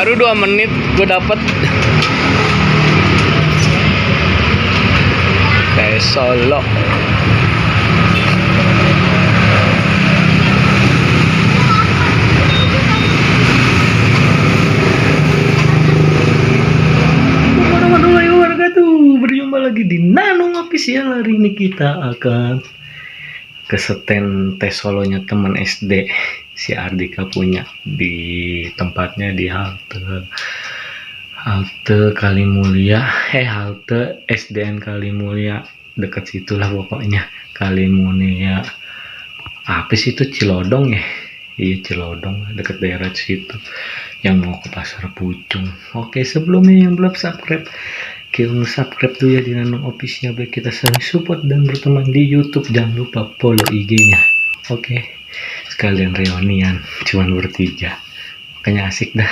Baru 2 menit gue dapet kayak Solo. Warahmatullahi wabarakatuh. Berjumpa lagi di Nanung Official. Hari ini kita akan ke stand tes solonya teman SD si Ardika punya di tempatnya di halte Kalimulia, halte SDN Kalimulia, dekat situlah pokoknya. Kalimulia apa sih itu, Cilodong ya? Iya Cilodong, dekat daerah situ yang mau ke Pasar Pucung. Oke, sebelumnya yang belum subscribe, kirim subscribe dulu ya di Nanung Official biar kita saling support dan berteman di YouTube. Jangan lupa follow IG-nya. Oke, sekalian reunian cuman bertiga, makanya asik dah.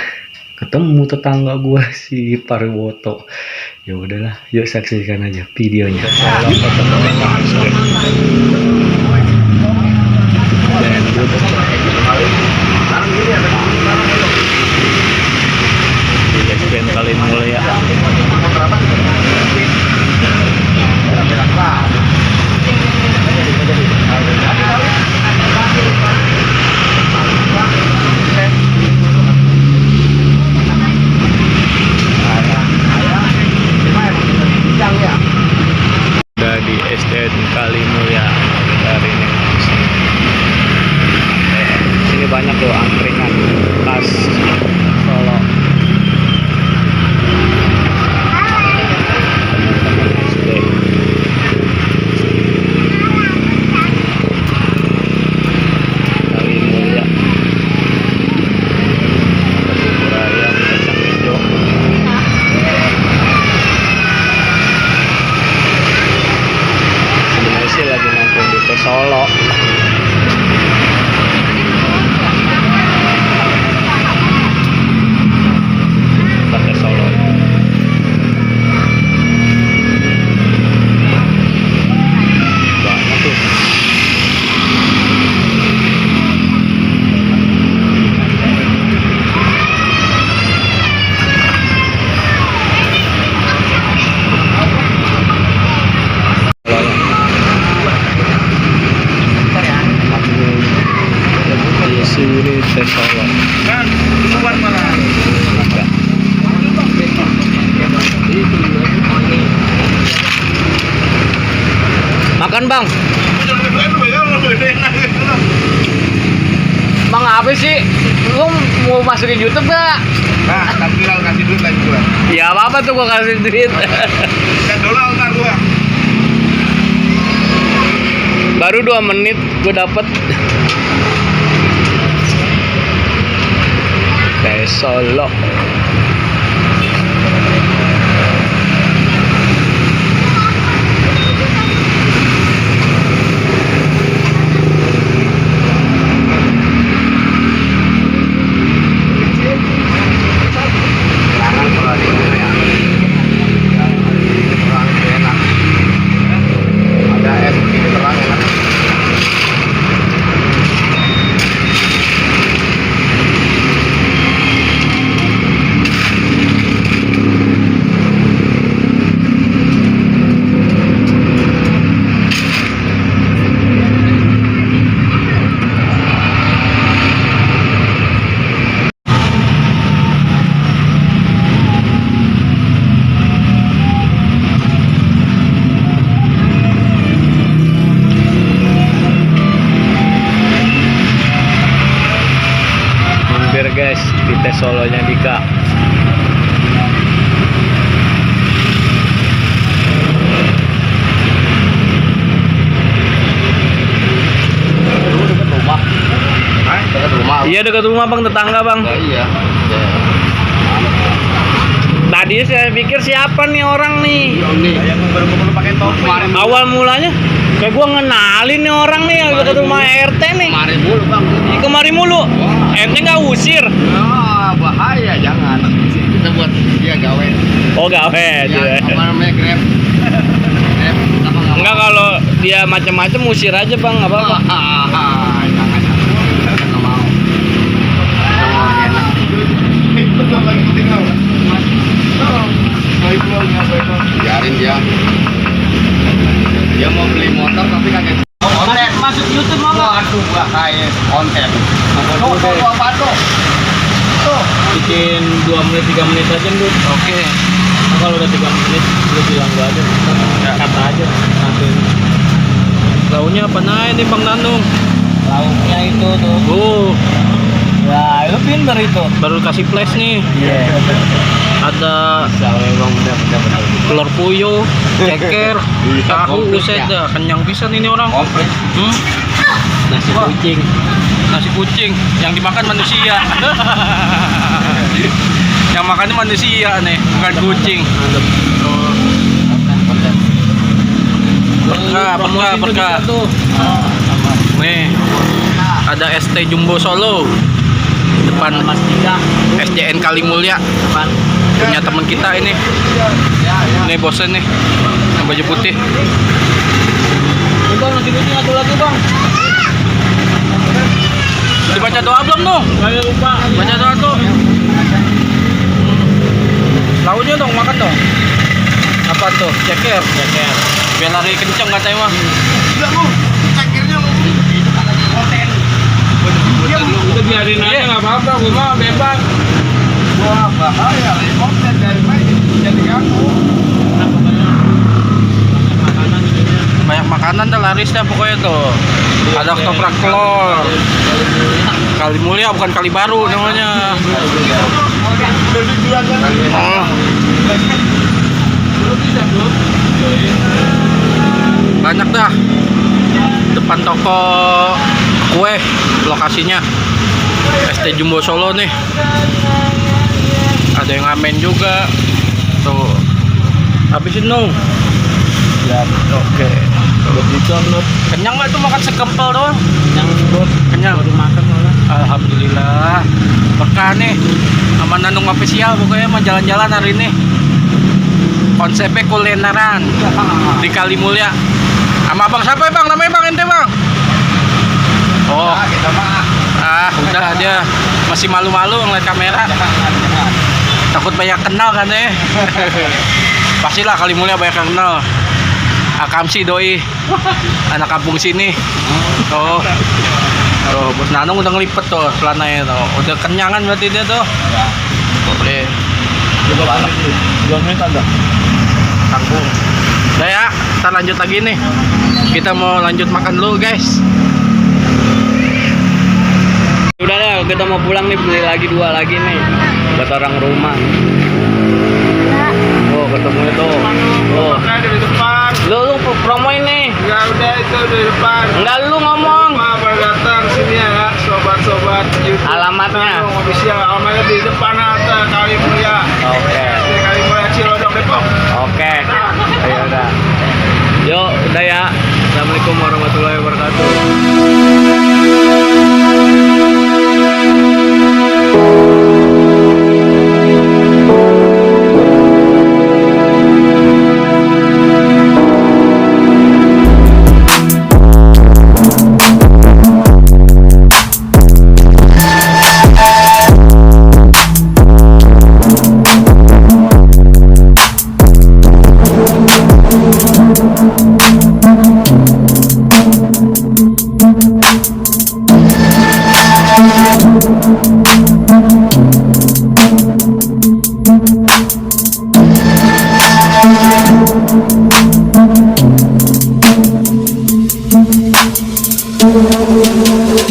Ketemu tetangga gua si Parwoto. Ya udahlah, yuk saksikan aja videonya. SDN Kalimulia. Udah di SDN Kalimulia hari ini. Sini banyak tuh angkringan khas Solo. Solo. Pakai Solo. Banyak tuh. Sini tes Solo kan bukan malah makan bang. Bang apa sih, lu mau masukin YouTube gak? Nah, tapi kalau kasih duit lagi gua. Ya apa tuh gua kasih duit. $10 ntar gua. Baru 2 menit gua dapet kayak Solo. Guys, di tes Solonya Dika. Dekat rumah. Dekat rumah. Iya dekat rumah bang, tetangga bang. Ya, iya. Tadi saya pikir siapa nih orang nih. Yang baru pakai topi. Awal mulanya kayak gua ngenalin nih orang nih yang dekat rumah RT nih. Kemari mulu bang. Kemari mulu. RT nggak usir. Ah, bahaya, jangan. Kita buat dia gawe. Oh gawe. Ya, apa namanya, Grab. Grab apa nggak? Enggak, kalau dia macam-macam usir aja bang, nggak apa-apa. Jangan. Nggak mau. Nggak mau enak. itu mama. Waduh, bahaya konten. Tuh, apa tuh? Tuh, Bikin 2 menit 3 menit aja Bud. oke. Nah, kalau udah 3 menit lu bilang gua aja. Ya. Kata aja nanti. Launya apa nah ini Bang Nanung? Lauknya itu tuh. Oh, Ya, itu pinter itu. baru kasih flash nih. Iya. Ada Salah emang benar. telur puyuh, ceker, tahu, komplit buset ya. dah. Kenyang pisan ini orang. Komplit. Hmm? Nasi kucing. Nasi kucing yang dimakan manusia. Yang makannya manusia nih, bukan kucing. Oh. Berkah. Tuh. Nih, ada ST Jumbo Solo depan Mas Tiga. SJN Kalimulya. Punya teman kita ini. Ini bosnya nih, yang baju putih. Bang, nasi kucing satu lagi, Bang. Dibaca doa belum tuh? Ayo lupa. Baca doa tuh. Lauknya dong, makan dong. Apa tuh? Ceker. Biar lari kenceng katanya mah. Udah biarin aja Iya. nggak apa-apa, gua mah bebas. Wah, bahaya. Konten dari mana jadi ganggu. Banyak makanan dah laris dah pokoknya tuh. Ada ketoprak telur. Kalimulya bukan Kali Baru namanya. Oh. Banyak dah. Depan toko kue lokasinya. ST Jumbo Solo nih. Ada yang ngamen juga. Tuh. Habisin dong. Ya, Oke. Kenyang nggak tuh makan sekempel doang? Kenyang. Baru makan malah. Alhamdulillah. Berkah nih. Sama Nanung official pokoknya mau jalan-jalan hari ini. Konsepnya kulineran di Kalimulya. Sama Bang siapa ya Bang? Namanya Bang ente Bang? Oh, kita mah. udah dia masih malu-malu ngeliat kamera. Takut banyak kenal kan ya. Pastilah Kalimulya banyak yang kenal. Akamsi doi. Anak kampung sini. Oh. Tuh, Bos Nanung udah ngelipet tuh celananya tuh. Udah kenyangan berarti dia tuh. Boleh. 2 menit ada. Tanggung. Udah ya, kita lanjut lagi nih. Kita mau lanjut makan dulu guys. Udah lah, kita mau pulang nih, beli lagi 2 lagi nih buat orang rumah. Oh, ketemu tuh. Oh. Di depan. Lu promoin nih. Ya udah itu di depan. Enggak lu ngomong. Baru datang sini ya, sobat-sobat YouTube. Alamatnya. Official alamatnya di depan atas Kalimulya. Oke. Di Kalimulya Cilodong Depok. Oke. Ayo udah. Yuk, udah ya. Assalamualaikum warahmatullahi wabarakatuh.